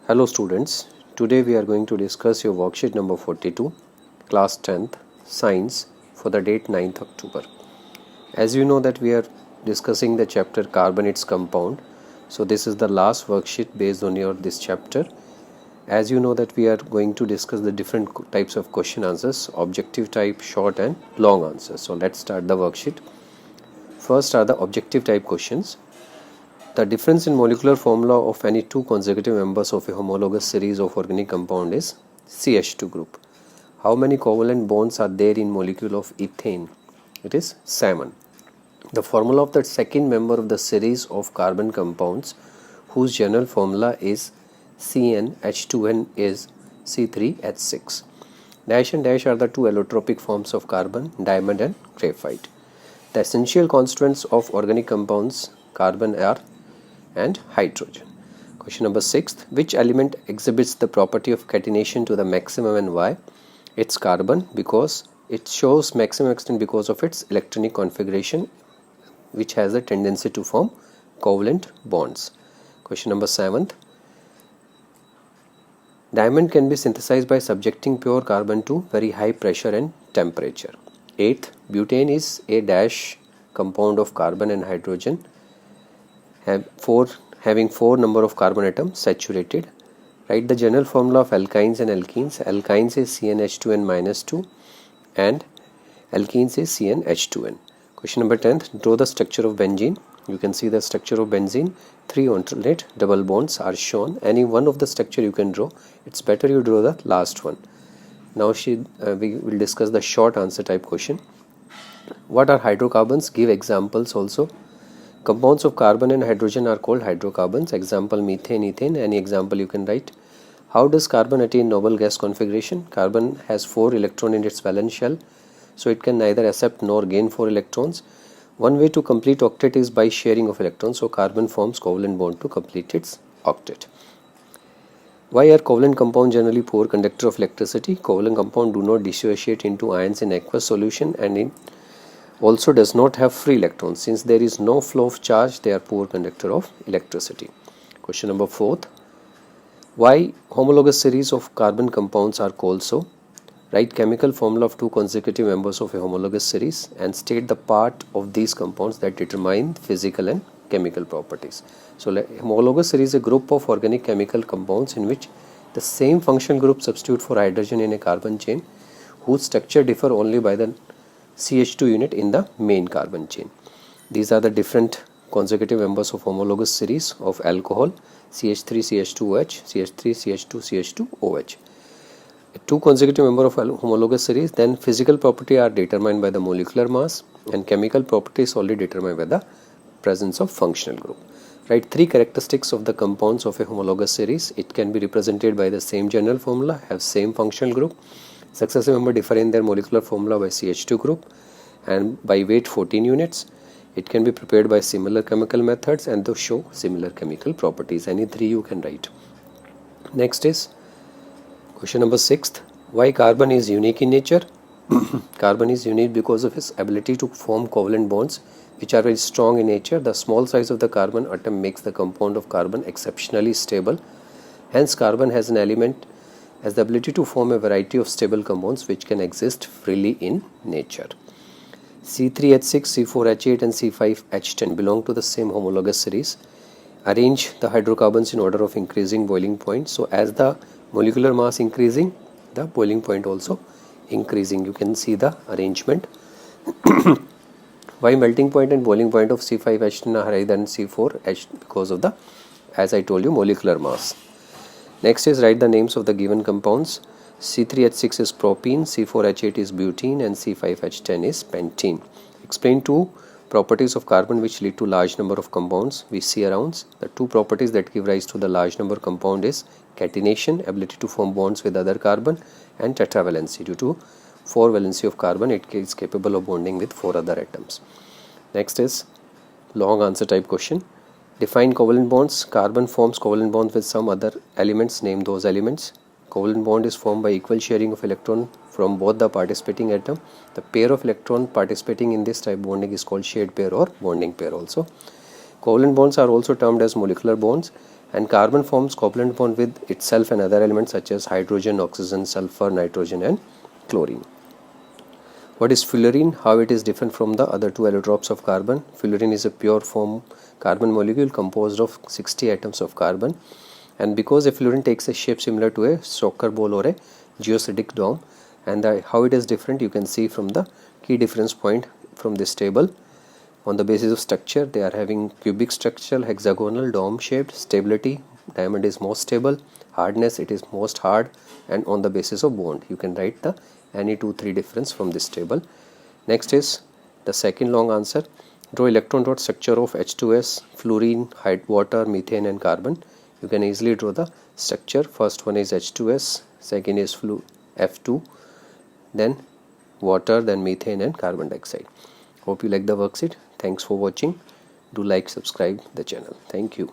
Hello students, today we are going to discuss your worksheet number 42, class 10th, science for the date 9th October. As you know that we are discussing the chapter carbon its compound, so this is the last worksheet based on this chapter. As you know that we are going to discuss the different types of question answers, objective type, short and long answers. So let's start the worksheet. First are the objective type questions. The difference in molecular formula of any two consecutive members of a homologous series of organic compound is CH2 group. How many covalent bonds are there in molecule of ethane? It is 7. The formula of the second member of the series of carbon compounds whose general formula is CnH2n is C3H6. Dash and dash are the two allotropic forms of carbon, diamond and graphite. The essential constituents of organic compounds carbon are and hydrogen. Question number 6. Which element exhibits the property of catenation to the maximum and why? It's carbon because it shows maximum extent because of its electronic configuration which has a tendency to form covalent bonds. Question number 7. Diamond can be synthesized by subjecting pure carbon to very high pressure and temperature. 8th. Butane is a dash compound of carbon and hydrogen having 4 number of carbon atoms saturated. Write the general formula of alkynes and alkenes. Alkynes is CnH2n minus 2 and alkenes is CnH2n. Question number 10. Draw the structure of benzene. You can see the structure of benzene. 3 alternate double bonds are shown. Any one of the structure you can draw. It's better you draw the last one. Now we will discuss the short answer type question. What are hydrocarbons? Give examples also. Compounds of carbon and hydrogen are called hydrocarbons. Example methane, ethane. Any example you can write. How does carbon attain noble gas configuration? Carbon has 4 electrons in its valence shell, so it can neither accept nor gain 4 electrons. One way to complete octet is by sharing of electrons, so carbon forms covalent bond to complete its octet. Why are covalent compounds generally poor conductor of electricity? Covalent compounds do not dissociate into ions in aqueous solution and also does not have free electrons. Since there is no flow of charge, they are poor conductor of electricity. Question number 4. Why homologous series of carbon compounds are called so? Write chemical formula of two consecutive members of a homologous series and state the part of these compounds that determine physical and chemical properties. So homologous series is a group of organic chemical compounds in which the same functional group substitute for hydrogen in a carbon chain whose structure differ only by the CH2 unit in the main carbon chain. These are the different consecutive members of homologous series of alcohol CH3 CH2OH, CH3 CH2 CH2OH. Two consecutive members of homologous series, then physical property are determined by the molecular mass and chemical property is only determined by the presence of functional group. Write 3 characteristics of the compounds of a homologous series. It can be represented by the same general formula, have same functional group. Successive members differ in their molecular formula by CH2 group and by weight 14 units. It can be prepared by similar chemical methods and those show similar chemical properties. Any 3 you can write. Next is question number 6. Why carbon is unique in nature? Carbon is unique because of its ability to form covalent bonds which are very strong in nature. The small size of the carbon atom makes the compound of carbon exceptionally stable. Hence, carbon has an element has the ability to form a variety of stable compounds which can exist freely in nature. C3H6, C4H8 and C5H10 belong to the same homologous series. Arrange the hydrocarbons in order of increasing boiling point. So as the molecular mass increasing, the boiling point also increasing. You can see the arrangement. Why melting point and boiling point of C5H10 are higher than C4H? Because of the, as I told you, molecular mass. Next is write the names of the given compounds. C3H6 is propene, C4H8 is butene and C5H10 is pentene. Explain 2 properties of carbon which lead to large number of compounds we see around. The 2 properties that give rise to the large number compound is catenation, ability to form bonds with other carbon, and tetravalency. Due to 4 valency of carbon, it is capable of bonding with 4 other atoms. Next is long answer type question. Define covalent bonds. Carbon forms covalent bonds with some other elements. Name those elements. Covalent bond is formed by equal sharing of electron from both the participating atom. The pair of electron participating in this type bonding is called shared pair or bonding pair also. Covalent bonds are also termed as molecular bonds and carbon forms covalent bond with itself and other elements such as hydrogen, oxygen, sulfur, nitrogen and chlorine. What is fullerene? How it is different from the other two allotropes of carbon? Fullerene is a pure form carbon molecule composed of 60 atoms of carbon, and because a fullerene takes a shape similar to a soccer ball or a geocidic dome, and how it is different you can see from the key difference point from this table. On the basis of structure, they are having cubic structure, hexagonal, dome shaped. Stability, diamond is most stable. Hardness, it is most hard. And on the basis of bond, you can write the any 2-3 difference from this table. Next is the second long answer. Draw electron dot structure of H2S, fluorine, water, methane and carbon. You can easily draw the structure. First one is H2S, second is F2, then water, then methane and carbon dioxide. Hope you like the worksheet. Thanks for watching. Do like, subscribe the channel. Thank you.